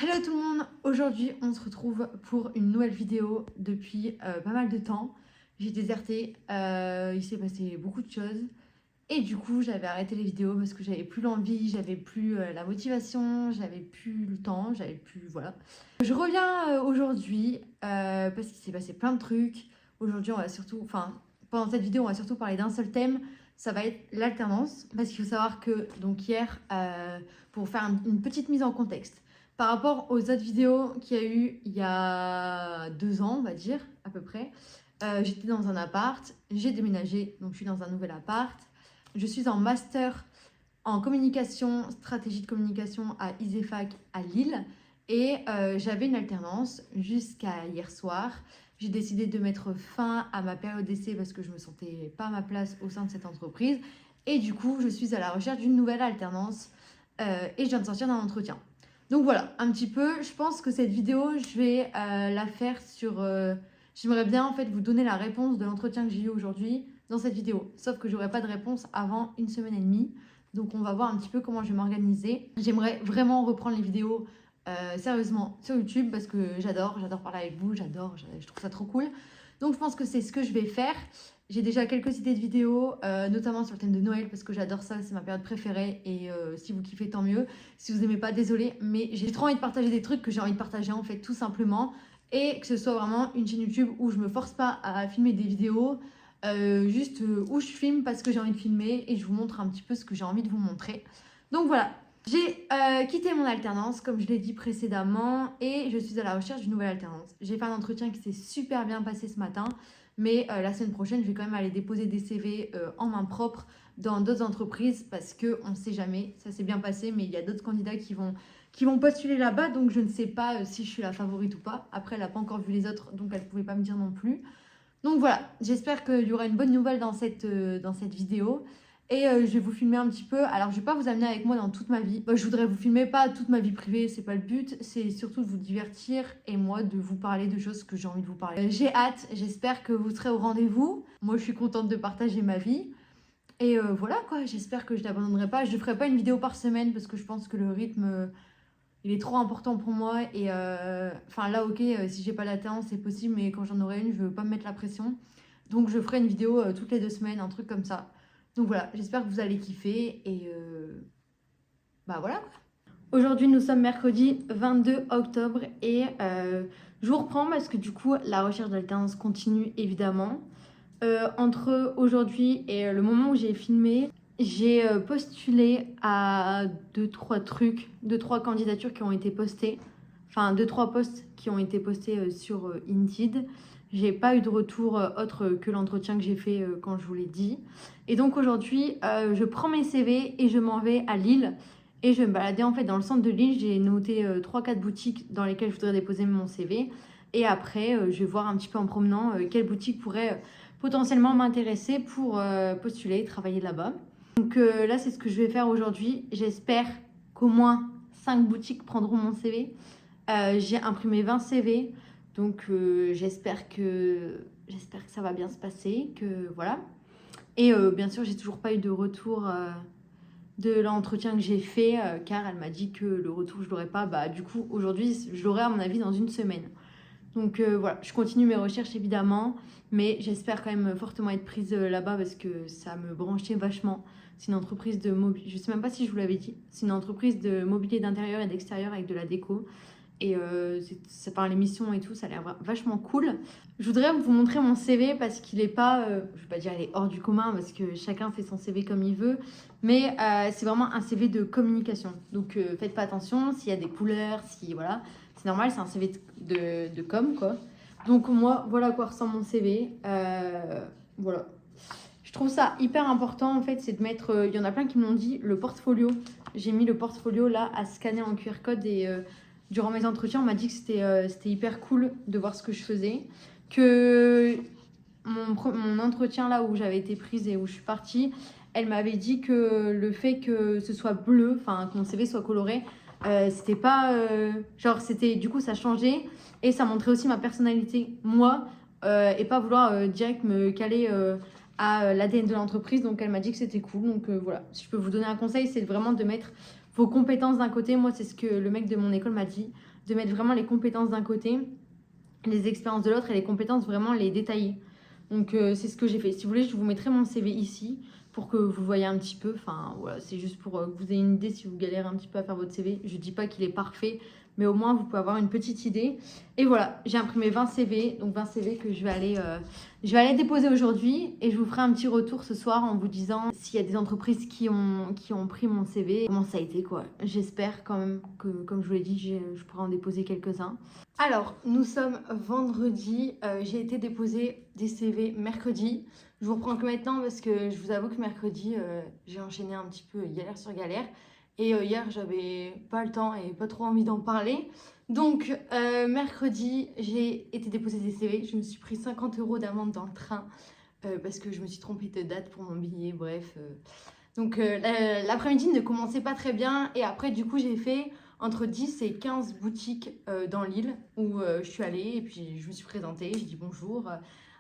Hello tout le monde, aujourd'hui on se retrouve pour une nouvelle vidéo depuis pas mal de temps. J'ai déserté, il s'est passé beaucoup de choses et du coup j'avais arrêté les vidéos parce que j'avais plus l'envie, j'avais plus la motivation, j'avais plus le temps, j'avais plus... voilà. Je reviens aujourd'hui parce qu'il s'est passé plein de trucs. Aujourd'hui on va surtout, pendant cette vidéo on va surtout parler d'un seul thème, ça va être l'alternance. Parce qu'il faut savoir que donc hier, pour faire une petite mise en contexte, par rapport aux autres vidéos qu'il y a eu il y a 2 ans, on va dire, à peu près, j'étais dans un appart, j'ai déménagé, donc je suis dans un nouvel appart. Je suis en master en communication, stratégie de communication à ISEFAC à Lille. Et j'avais une alternance jusqu'à hier soir. J'ai décidé de mettre fin à ma période d'essai parce que je me sentais pas à ma place au sein de cette entreprise. Et du coup, je suis à la recherche d'une nouvelle alternance et je viens de sortir d'un entretien. Donc voilà, un petit peu, je pense que cette vidéo, je vais la faire sur... j'aimerais bien en fait vous donner la réponse de l'entretien que j'ai eu aujourd'hui dans cette vidéo. Sauf que j'aurai pas de réponse avant 1 semaine et demie. Donc on va voir un petit peu comment je vais m'organiser. J'aimerais vraiment reprendre les vidéos sérieusement sur YouTube parce que j'adore parler avec vous, je trouve ça trop cool. Donc je pense que c'est ce que je vais faire. J'ai déjà quelques idées de vidéos, notamment sur le thème de Noël parce que j'adore ça, c'est ma période préférée et si vous kiffez tant mieux. Si vous aimez pas, désolé, mais j'ai trop envie de partager des trucs que j'ai envie de partager en fait tout simplement et que ce soit vraiment une chaîne YouTube où je me force pas à filmer des vidéos, juste où je filme parce que j'ai envie de filmer et je vous montre un petit peu ce que j'ai envie de vous montrer. Donc voilà, j'ai quitté mon alternance comme je l'ai dit précédemment et je suis à la recherche d'une nouvelle alternance. J'ai fait un entretien qui s'est super bien passé ce matin, mais la semaine prochaine, je vais quand même aller déposer des CV en main propre dans d'autres entreprises parce qu'on ne sait jamais, ça s'est bien passé, mais il y a d'autres candidats qui vont postuler là-bas, donc je ne sais pas si je suis la favorite ou pas. Après, elle n'a pas encore vu les autres, donc elle ne pouvait pas me dire non plus. Donc voilà, j'espère qu'il y aura une bonne nouvelle dans cette vidéo. Et je vais vous filmer un petit peu. Alors, je vais pas vous amener avec moi dans toute ma vie. Je voudrais vous filmer pas toute ma vie privée, c'est pas le but. C'est surtout de vous divertir et moi de vous parler de choses que j'ai envie de vous parler. J'ai hâte, j'espère que vous serez au rendez-vous. Moi, je suis contente de partager ma vie. Et voilà quoi, j'espère que je n'abandonnerai pas. Je ne ferai pas une vidéo par semaine parce que je pense que le rythme il est trop important pour moi et là ok si j'ai pas l'alternance c'est possible mais quand j'en aurai une je veux pas me mettre la pression donc je ferai une vidéo toutes les 2 semaines, un truc comme ça. Donc voilà, j'espère que vous allez kiffer et voilà. Aujourd'hui nous sommes mercredi 22 octobre et je vous reprends parce que du coup la recherche d'alternance continue évidemment. Entre aujourd'hui et le moment où j'ai filmé, j'ai postulé à 2-3 trucs, 2-3 candidatures qui ont été postées. Enfin, 2-3 posts qui ont été postés sur Indeed. J'ai pas eu de retour autre que l'entretien que j'ai fait quand je vous l'ai dit. Et donc aujourd'hui, je prends mes CV et je m'en vais à Lille. Et je vais me balader en fait dans le centre de Lille. J'ai noté 3-4 boutiques dans lesquelles je voudrais déposer mon CV. Et après, je vais voir un petit peu en promenant quelle boutique pourrait potentiellement m'intéresser pour postuler et travailler là-bas. Donc là, c'est ce que je vais faire aujourd'hui. J'espère qu'au moins 5 boutiques prendront mon CV. J'ai imprimé 20 CV, donc j'espère que ça va bien se passer, que voilà. Et bien sûr, j'ai toujours pas eu de retour de l'entretien que j'ai fait, car elle m'a dit que le retour, je l'aurais pas. Du coup, aujourd'hui, je l'aurai à mon avis dans 1 semaine. Donc voilà, je continue mes recherches évidemment, mais j'espère quand même fortement être prise là-bas parce que ça me branchait vachement. C'est une entreprise de mobilier, je sais même pas si je vous l'avais dit, c'est une entreprise de mobilier d'intérieur et d'extérieur avec de la déco. Et ça parle l'émission et tout, ça a l'air vachement cool. Je voudrais vous montrer mon CV parce qu'il est pas, je vais pas dire il est hors du commun parce que chacun fait son CV comme il veut, mais c'est vraiment un CV de communication. Donc faites pas attention s'il y a des couleurs, si voilà, c'est normal, c'est un CV de com quoi. Donc moi, voilà à quoi ressemble mon CV. Voilà. Je trouve ça hyper important en fait, c'est de mettre, il y en a plein qui m'ont dit, le portfolio. J'ai mis le portfolio là à scanner en QR code et durant mes entretiens, on m'a dit que c'était hyper cool de voir ce que je faisais. Que mon entretien là où j'avais été prise et où je suis partie, elle m'avait dit que le fait que ce soit bleu, enfin que mon CV soit coloré, c'était pas... genre c'était du coup ça changeait et ça montrait aussi ma personnalité, moi, et pas vouloir direct me caler à l'ADN de l'entreprise. Donc elle m'a dit que c'était cool. Donc voilà, si je peux vous donner un conseil, c'est vraiment de mettre vos compétences d'un côté. Moi, c'est ce que le mec de mon école m'a dit, de mettre vraiment les compétences d'un côté, les expériences de l'autre et les compétences vraiment les détailler. Donc c'est ce que j'ai fait. Si vous voulez, je vous mettrai mon CV ici pour que vous voyez un petit peu. Enfin voilà, c'est juste pour que vous ayez une idée si vous galérez un petit peu à faire votre CV. Je dis pas qu'il est parfait, mais au moins vous pouvez avoir une petite idée. Et voilà, j'ai imprimé 20 CV, donc 20 CV que je vais aller déposer aujourd'hui et je vous ferai un petit retour ce soir en vous disant s'il y a des entreprises qui ont pris mon CV, comment ça a été quoi. J'espère quand même que, comme je vous l'ai dit, je pourrai en déposer quelques-uns. Alors, nous sommes vendredi, j'ai été déposer des CV mercredi. Je vous reprends que maintenant parce que je vous avoue que mercredi, j'ai enchaîné un petit peu galère sur galère. Et hier, j'avais pas le temps et pas trop envie d'en parler. Donc, mercredi, j'ai été déposer des CV. Je me suis pris 50 € d'amende dans le train parce que je me suis trompée de date pour mon billet. Bref. Donc, l'après-midi ne commençait pas très bien. Et après, du coup, j'ai fait entre 10 et 15 boutiques dans l'île où je suis allée. Et puis, je me suis présentée. J'ai dit bonjour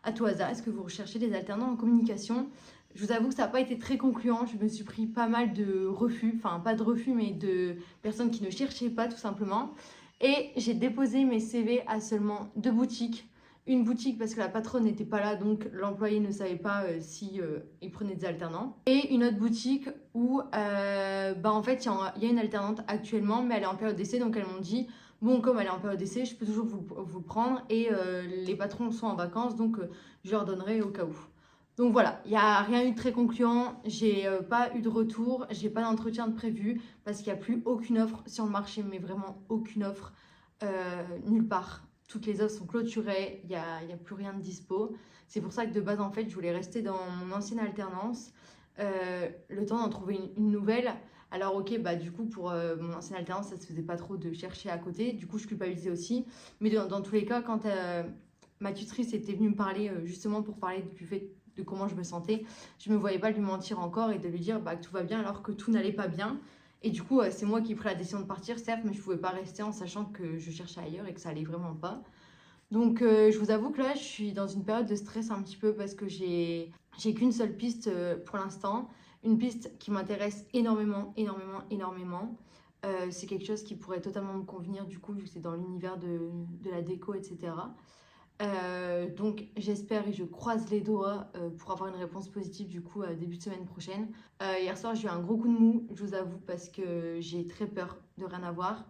à tout hasard. Est-ce que vous recherchez des alternants en communication ? Je vous avoue que ça n'a pas été très concluant. Je me suis pris pas mal de refus. Enfin, pas de refus, mais de personnes qui ne cherchaient pas, tout simplement. Et j'ai déposé mes CV à seulement 2 boutiques. Une boutique parce que la patronne n'était pas là, donc l'employé ne savait pas si il prenait des alternants. Et une autre boutique où, en fait, il y a une alternante actuellement, mais elle est en période d'essai, donc elles m'ont dit, bon, comme elle est en période d'essai, je peux toujours vous prendre, et les patrons sont en vacances, donc je leur donnerai au cas où. Donc voilà, il n'y a rien eu de très concluant, j'ai pas eu de retour, j'ai pas d'entretien de prévu, parce qu'il n'y a plus aucune offre sur le marché, mais vraiment aucune offre nulle part. Toutes les offres sont clôturées, il n'y a plus rien de dispo. C'est pour ça que de base, en fait, je voulais rester dans mon ancienne alternance, le temps d'en trouver une nouvelle. Alors ok, du coup, pour mon ancienne alternance, ça se faisait pas trop de chercher à côté. Du coup, je culpabilisais aussi. Mais dans tous les cas, quand ma tutrice était venue me parler, justement pour parler du fait de comment je me sentais, je me voyais pas lui mentir encore et de lui dire que tout va bien alors que tout n'allait pas bien. Et du coup, c'est moi qui ai pris la décision de partir, certes, mais je pouvais pas rester en sachant que je cherchais ailleurs et que ça allait vraiment pas. Donc, je vous avoue que là, je suis dans une période de stress un petit peu parce que j'ai qu'une seule piste pour l'instant. Une piste qui m'intéresse énormément, énormément, énormément. C'est quelque chose qui pourrait totalement me convenir du coup, vu que c'est dans l'univers de la déco, etc. Donc j'espère et je croise les doigts pour avoir une réponse positive du coup début de semaine prochaine. Hier soir j'ai eu un gros coup de mou, je vous avoue, parce que j'ai très peur de rien avoir.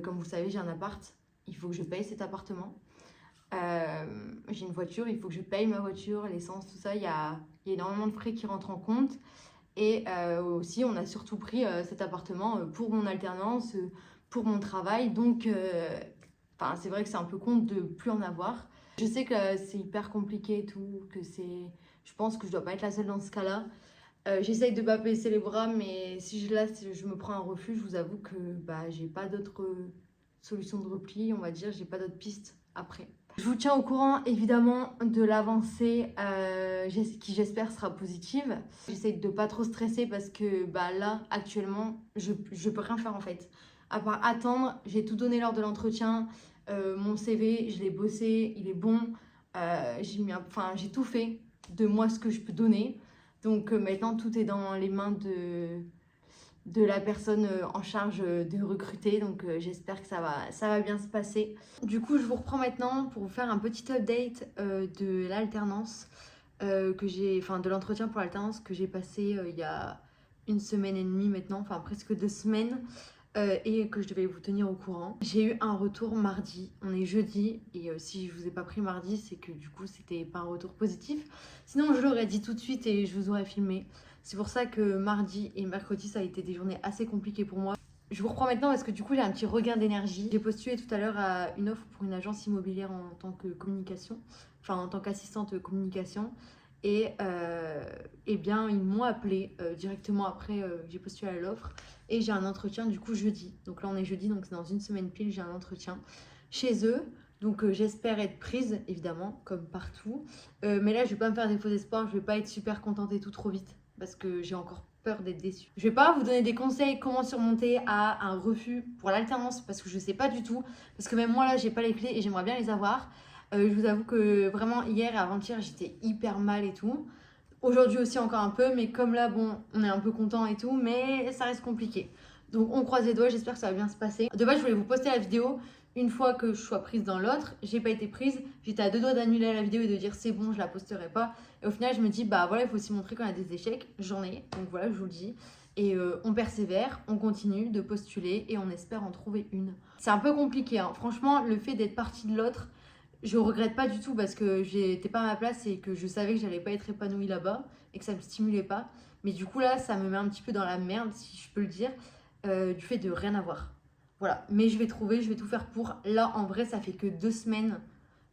Comme vous savez, j'ai un appart, il faut que je paye cet appartement. J'ai une voiture, il faut que je paye ma voiture, l'essence, tout ça, il y a énormément de frais qui rentrent en compte. Et aussi on a surtout pris cet appartement pour mon alternance, pour mon travail, donc c'est vrai que c'est un peu con de plus en avoir. Je sais que c'est hyper compliqué et tout, je pense que je dois pas être la seule dans ce cas-là. J'essaye de pas baisser les bras, mais si je me prends un refus, je vous avoue que j'ai pas d'autre solution de repli, on va dire, j'ai pas d'autre piste après. Je vous tiens au courant évidemment de l'avancée qui j'espère sera positive. J'essaye de pas trop stresser parce que là actuellement je peux rien faire en fait. À part attendre, j'ai tout donné lors de l'entretien. Mon CV, je l'ai bossé, il est bon. J'ai tout fait de moi ce que je peux donner. Donc maintenant tout est dans les mains de la personne en charge de recruter. Donc j'espère que ça va bien se passer. Du coup, je vous reprends maintenant pour vous faire un petit update de l'alternance de l'entretien pour l'alternance que j'ai passé il y a 1 semaine et demie maintenant, enfin presque 2 semaines. Et que je devais vous tenir au courant. J'ai eu un retour mardi, on est jeudi, et si je vous ai pas pris mardi, c'est que du coup c'était pas un retour positif. Sinon je l'aurais dit tout de suite et je vous aurais filmé. C'est pour ça que mardi et mercredi ça a été des journées assez compliquées pour moi. Je vous reprends maintenant parce que du coup j'ai un petit regain d'énergie. J'ai postulé tout à l'heure à une offre pour une agence immobilière en tant que communication, enfin en tant qu'assistante communication. Et bien ils m'ont appelé directement après j'ai postulé à l'offre. Et j'ai un entretien du coup jeudi. Donc là on est jeudi, donc c'est dans 1 semaine pile, j'ai un entretien chez eux. Donc j'espère être prise, évidemment, comme partout. Mais là je vais pas me faire des faux espoirs, je vais pas être super contente et tout trop vite. Parce que j'ai encore peur d'être déçue. Je vais pas vous donner des conseils comment surmonter à un refus pour l'alternance. Parce que je sais pas du tout. Parce que même moi là j'ai pas les clés et j'aimerais bien les avoir. Je vous avoue que vraiment hier et avant-hier j'étais hyper mal et tout. Aujourd'hui aussi encore un peu, mais comme là, bon, on est un peu content et tout, mais ça reste compliqué. Donc on croise les doigts, j'espère que ça va bien se passer. De base, je voulais vous poster la vidéo une fois que je sois prise dans l'autre. J'ai pas été prise, j'étais à deux doigts d'annuler la vidéo et de dire c'est bon, je la posterai pas. Et au final, je me dis bah voilà, il faut aussi montrer qu'on a des échecs. J'en ai, donc voilà, je vous le dis. Et on persévère, on continue de postuler et on espère en trouver une. C'est un peu compliqué, hein. Franchement, le fait d'être partie de l'autre, je regrette pas du tout parce que j'étais pas à ma place et que je savais que j'allais pas être épanouie là-bas et que ça me stimulait pas. Mais du coup là, ça me met un petit peu dans la merde, si je peux le dire, du fait de rien avoir. Voilà, mais je vais trouver, je vais tout faire pour. Là, en vrai, ça fait que 2 semaines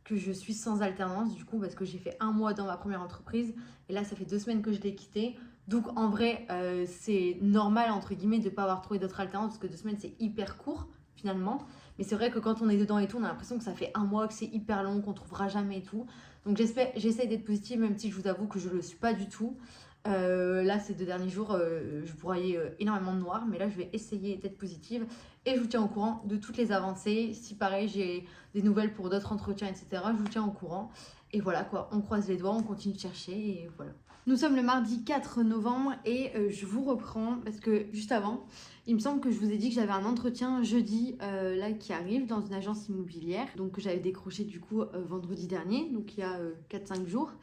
que je suis sans alternance, du coup, parce que j'ai fait 1 mois dans ma première entreprise. Et là, ça fait 2 semaines que je l'ai quittée. Donc, en vrai, c'est normal, entre guillemets, de ne pas avoir trouvé d'autres alternances, parce que 2 semaines, c'est hyper court, finalement. Mais c'est vrai que quand on est dedans et tout, on a l'impression que ça fait 1 mois, que c'est hyper long, qu'on trouvera jamais et tout. Donc, j'essaie d'être positive, même si je vous avoue que je ne le suis pas du tout. Là, ces 2 derniers jours, je broyais énormément de noir, mais là, je vais essayer d'être positive et je vous tiens au courant de toutes les avancées. Si pareil, j'ai des nouvelles pour d'autres entretiens, etc., je vous tiens au courant. Et voilà quoi, on croise les doigts, on continue de chercher et voilà. Nous sommes le mardi 4 novembre et je vous reprends parce que juste avant, il me semble que je vous ai dit que j'avais un entretien jeudi là qui arrive dans une agence immobilière. Donc que j'avais décroché du coup vendredi dernier, donc il y a 4-5 jours.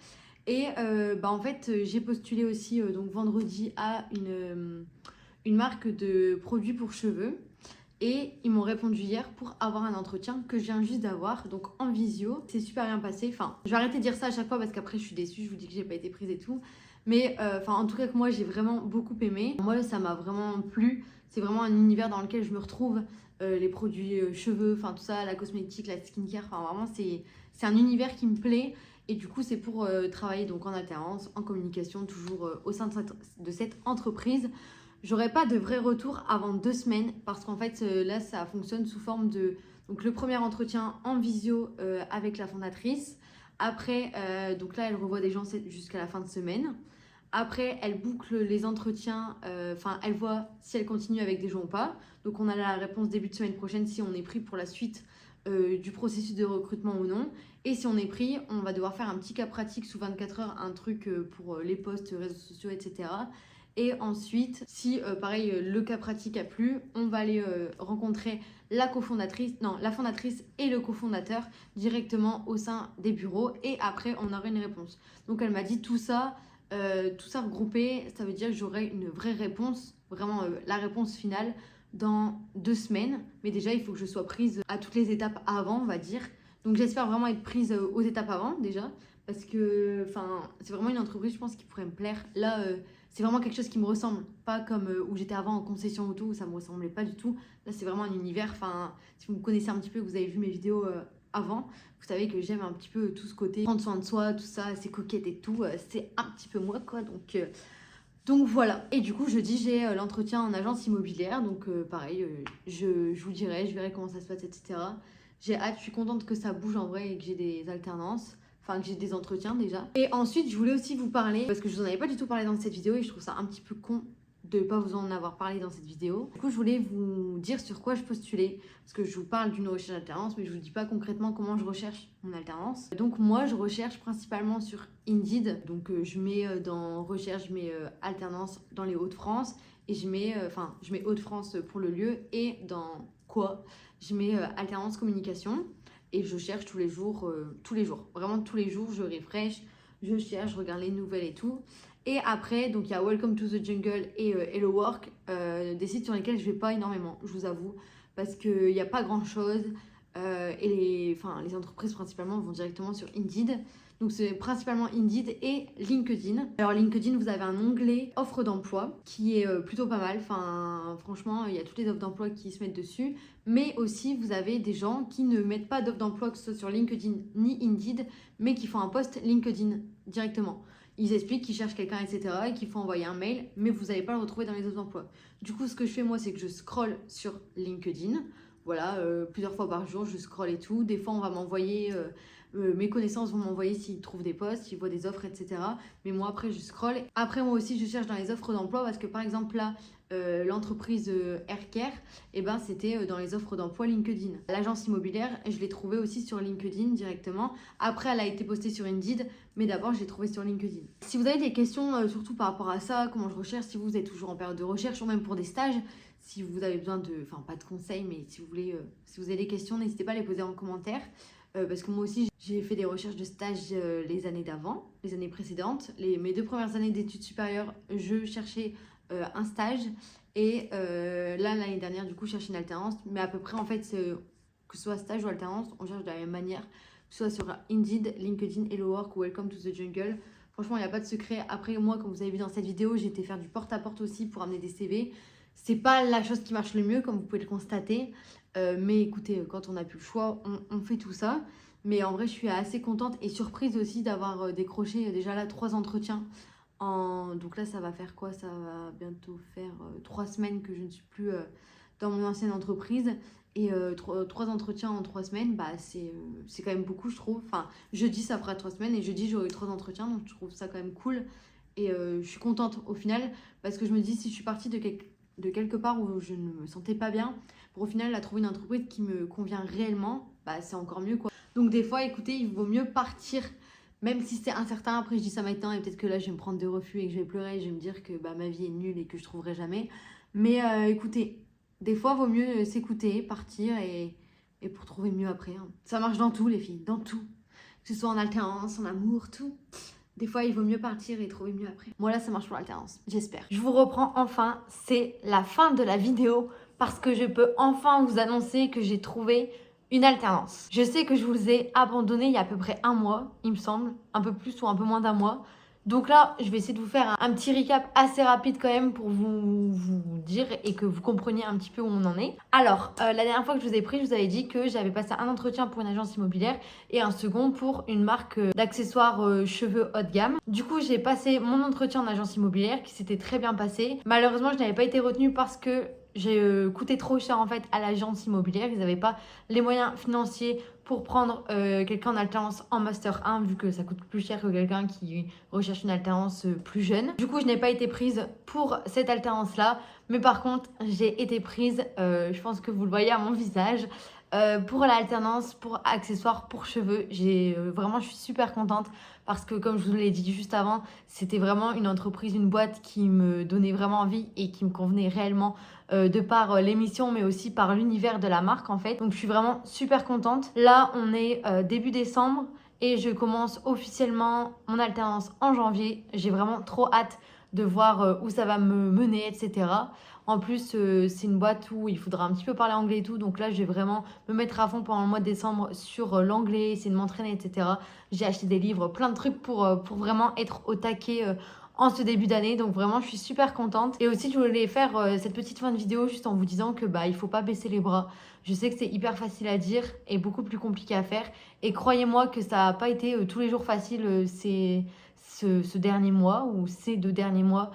Et en fait, j'ai postulé aussi donc vendredi à une marque de produits pour cheveux. Et ils m'ont répondu hier pour avoir un entretien que je viens juste d'avoir, donc en visio. C'est super bien passé. Enfin, je vais arrêter de dire ça à chaque fois parce qu'après je suis déçue, je vous dis que j'ai pas été prise et tout. Mais en tout cas que moi j'ai vraiment beaucoup aimé. Moi ça m'a vraiment plu. C'est vraiment un univers dans lequel je me retrouve. Les produits cheveux, enfin tout ça, la cosmétique, la skincare. Enfin vraiment c'est un univers qui me plaît. Et du coup c'est pour travailler donc en alternance, en communication, toujours au sein de cette entreprise. J'aurai pas de vrai retour avant 2 semaines parce qu'en fait là ça fonctionne sous forme de donc le premier entretien en visio avec la fondatrice. Après donc là elle revoit des gens jusqu'à la fin de semaine. Après elle boucle les entretiens, elle voit si elle continue avec des gens ou pas. Donc on a la réponse début de semaine prochaine si on est pris pour la suite du processus de recrutement ou non. Et si on est pris, on va devoir faire un petit cas pratique sous 24 heures, un truc pour les posts, réseaux sociaux, etc. Et ensuite, si pareil, le cas pratique a plu, on va aller rencontrer la fondatrice et le cofondateur directement au sein des bureaux. Et après, on aura une réponse. Donc elle m'a dit tout ça regroupé, ça veut dire que j'aurai une vraie réponse, vraiment la réponse finale dans 2 semaines. Mais déjà, il faut que je sois prise à toutes les étapes avant, on va dire. Donc j'espère vraiment être prise aux étapes avant déjà. Parce que c'est vraiment une entreprise, je pense, qui pourrait me plaire. Là, c'est vraiment quelque chose qui me ressemble. Pas comme où j'étais avant en concession auto, où ça me ressemblait pas du tout. Là, c'est vraiment un univers. Si vous me connaissez un petit peu, que vous avez vu mes vidéos avant, vous savez que j'aime un petit peu tout ce côté prendre soin de soi, tout ça, c'est coquette et tout. C'est un petit peu moi, quoi. Donc voilà. Et du coup, jeudi, j'ai l'entretien en agence immobilière. Donc pareil, je vous dirai, je verrai comment ça se passe, etc. J'ai hâte, je suis contente que ça bouge en vrai et que j'ai des alternances. Enfin, que j'ai des entretiens déjà. Et ensuite, je voulais aussi vous parler, parce que je vous en avais pas du tout parlé dans cette vidéo et je trouve ça un petit peu con de ne pas vous en avoir parlé dans cette vidéo. Du coup, je voulais vous dire sur quoi je postulais, parce que je vous parle d'une recherche d'alternance, mais je vous dis pas concrètement comment je recherche mon alternance. Donc moi, je recherche principalement sur Indeed. Donc je mets dans recherche, je mets alternance dans les Hauts-de-France et je mets Hauts-de-France pour le lieu et dans quoi je mets alternance communication. Et je cherche tous les jours, vraiment tous les jours, je refresh, je cherche, je regarde les nouvelles et tout. Et après, donc il y a Welcome to the Jungle et Hello Work, des sites sur lesquels je vais pas énormément, je vous avoue, parce qu'il n'y a pas grand chose. Et les entreprises principalement vont directement sur Indeed. Donc c'est principalement Indeed et LinkedIn. Alors LinkedIn, vous avez un onglet offre d'emploi qui est plutôt pas mal. Franchement, il y a toutes les offres d'emploi qui se mettent dessus. Mais aussi, vous avez des gens qui ne mettent pas d'offre d'emploi que ce soit sur LinkedIn ni Indeed, mais qui font un post LinkedIn directement. Ils expliquent qu'ils cherchent quelqu'un, etc. et qu'il faut envoyer un mail, mais vous n'allez pas le retrouver dans les offres d'emploi. Du coup, ce que je fais moi, c'est que je scrolle sur LinkedIn. Voilà, plusieurs fois par jour, je scrolle et tout. Des fois, on va m'envoyer... mes connaissances vont m'envoyer s'ils trouvent des postes, s'ils voient des offres, etc. Mais moi, après, je scrolle. Après, moi aussi, je cherche dans les offres d'emploi parce que, par exemple, là, l'entreprise Aircare, c'était dans les offres d'emploi LinkedIn. L'agence immobilière, je l'ai trouvée aussi sur LinkedIn directement. Après, elle a été postée sur Indeed, mais d'abord, je l'ai trouvée sur LinkedIn. Si vous avez des questions, surtout par rapport à ça, comment je recherche, si vous êtes toujours en période de recherche ou même pour des stages, Si vous avez besoin de, enfin pas de conseils, mais si vous voulez, si vous avez des questions, n'hésitez pas à les poser en commentaire. Parce que moi aussi, j'ai fait des recherches de stage les années d'avant, les années précédentes. Mes 2 premières années d'études supérieures, je cherchais un stage. Et là, l'année dernière, du coup, je cherchais une alternance. Mais à peu près, en fait, que ce soit stage ou alternance, on cherche de la même manière. Que ce soit sur Indeed, LinkedIn, Hello Work ou Welcome to the Jungle. Franchement, il n'y a pas de secret. Après, moi, comme vous avez vu dans cette vidéo, j'ai été faire du porte-à-porte aussi pour amener des CV. C'est pas la chose qui marche le mieux, comme vous pouvez le constater. Mais écoutez, quand on n'a plus le choix, on fait tout ça. Mais en vrai, je suis assez contente et surprise aussi d'avoir décroché déjà là 3 entretiens. Donc là, ça va faire quoi? Ça va bientôt faire 3 semaines que je ne suis plus dans mon ancienne entreprise. Et 3 entretiens en 3 semaines, bah, c'est quand même beaucoup, je trouve. Enfin, jeudi, ça fera 3 semaines et jeudi, j'aurai eu 3 entretiens. Donc je trouve ça quand même cool. Et je suis contente au final parce que je me dis, si je suis partie de quelque part où je ne me sentais pas bien, pour au final la trouver une entreprise qui me convient réellement, bah, c'est encore mieux quoi. Donc des fois, écoutez, il vaut mieux partir, même si c'est incertain. Après, je dis ça maintenant et peut-être que là, je vais me prendre de refus et que je vais pleurer et je vais me dire que bah, ma vie est nulle et que je trouverai jamais. Mais écoutez, des fois, il vaut mieux s'écouter, partir et pour trouver mieux après. Hein. Ça marche dans tout, les filles, dans tout. Que ce soit en alternance, en amour, tout. Des fois, il vaut mieux partir et trouver mieux après. Moi, là, ça marche pour l'alternance, j'espère. Je vous reprends enfin, c'est la fin de la vidéo parce que je peux enfin vous annoncer que j'ai trouvé une alternance. Je sais que je vous ai abandonné il y a à peu près 1 mois, il me semble, un peu plus ou un peu moins d'1 mois. Donc là, je vais essayer de vous faire un petit recap assez rapide quand même pour vous dire et que vous compreniez un petit peu où on en est. Alors, la dernière fois que je vous ai pris, je vous avais dit que j'avais passé un entretien pour une agence immobilière et un second pour une marque d'accessoires cheveux haut de gamme. Du coup, j'ai passé mon entretien en agence immobilière qui s'était très bien passé. Malheureusement, je n'avais pas été retenue parce que j'ai coûté trop cher en fait à l'agence immobilière. Ils n'avaient pas les moyens financiers pour prendre quelqu'un en alternance en master 1 vu que ça coûte plus cher que quelqu'un qui recherche une alternance plus jeune. Du coup, je n'ai pas été prise pour cette alternance là, mais par contre, j'ai été prise, je pense que vous le voyez à mon visage, pour l'alternance, pour accessoires, pour cheveux. Vraiment, je suis super contente parce que comme je vous l'ai dit juste avant, c'était vraiment une entreprise, une boîte qui me donnait vraiment envie et qui me convenait réellement de par l'émission mais aussi par l'univers de la marque en fait. Donc je suis vraiment super contente. Là, on est début décembre et je commence officiellement mon alternance en janvier. J'ai vraiment trop hâte de voir où ça va me mener, etc. En plus, c'est une boîte où il faudra un petit peu parler anglais et tout. Donc là, je vais vraiment me mettre à fond pendant le mois de décembre sur l'anglais, essayer de m'entraîner, etc. J'ai acheté des livres, plein de trucs pour vraiment être au taquet en ce début d'année. Donc vraiment, je suis super contente. Et aussi, je voulais faire cette petite fin de vidéo juste en vous disant que bah, il faut pas baisser les bras. Je sais que c'est hyper facile à dire et beaucoup plus compliqué à faire. Et croyez-moi que ça n'a pas été tous les jours facile ce dernier mois ou ces 2 derniers mois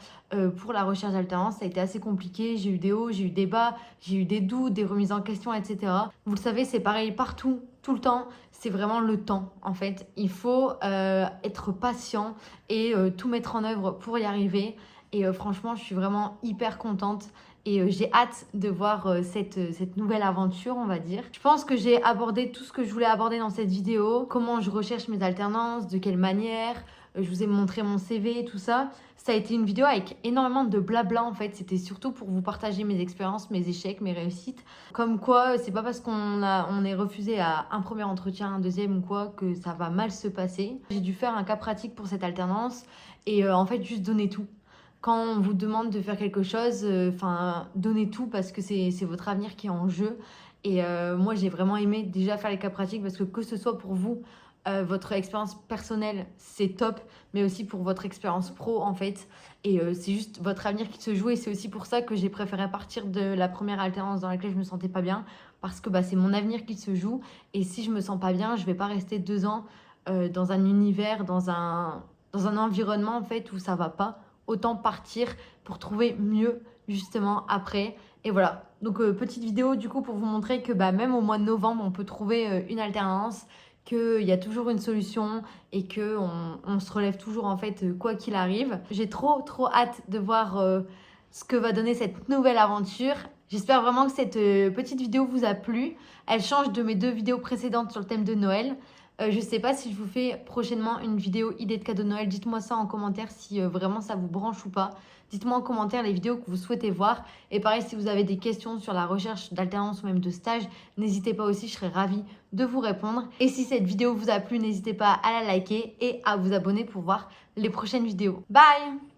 pour la recherche d'alternance. Ça a été assez compliqué. J'ai eu des hauts, j'ai eu des bas, j'ai eu des doutes, des remises en question, etc. Vous le savez, c'est pareil partout, tout le temps. C'est vraiment le temps, en fait. Il faut être patient et tout mettre en œuvre pour y arriver. Et franchement, je suis vraiment hyper contente. Et j'ai hâte de voir cette nouvelle aventure, on va dire. Je pense que j'ai abordé tout ce que je voulais aborder dans cette vidéo. Comment je recherche mes alternances, de quelle manière. Je vous ai montré mon CV, tout ça. Ça a été une vidéo avec énormément de blabla en fait. C'était surtout pour vous partager mes expériences, mes échecs, mes réussites. Comme quoi, c'est pas parce on est refusé à un premier entretien, un deuxième ou quoi, que ça va mal se passer. J'ai dû faire un cas pratique pour cette alternance et en fait, juste donner tout. Quand on vous demande de faire quelque chose, donnez tout parce que c'est votre avenir qui est en jeu. Et moi, j'ai vraiment aimé déjà faire les cas pratiques parce que ce soit pour vous, votre expérience personnelle, c'est top, mais aussi pour votre expérience pro, en fait. Et c'est juste votre avenir qui se joue. Et c'est aussi pour ça que j'ai préféré partir de la première alternance dans laquelle je me sentais pas bien, parce que bah, c'est mon avenir qui se joue. Et si je me sens pas bien, je vais pas rester 2 ans dans un univers, dans un environnement, en fait, où ça va pas. Autant partir pour trouver mieux, justement, après. Et voilà. Donc, petite vidéo, du coup, pour vous montrer que bah, même au mois de novembre, on peut trouver une alternance, qu'il y a toujours une solution et qu'on se relève toujours en fait quoi qu'il arrive. J'ai trop hâte de voir ce que va donner cette nouvelle aventure. J'espère vraiment que cette petite vidéo vous a plu. Elle change de mes 2 vidéos précédentes sur le thème de Noël. Je sais pas si je vous fais prochainement une vidéo idée de cadeau de Noël. Dites-moi ça en commentaire si vraiment ça vous branche ou pas. Dites-moi en commentaire les vidéos que vous souhaitez voir. Et pareil, si vous avez des questions sur la recherche d'alternance ou même de stage, n'hésitez pas aussi, je serai ravie de vous répondre. Et si cette vidéo vous a plu, n'hésitez pas à la liker et à vous abonner pour voir les prochaines vidéos. Bye!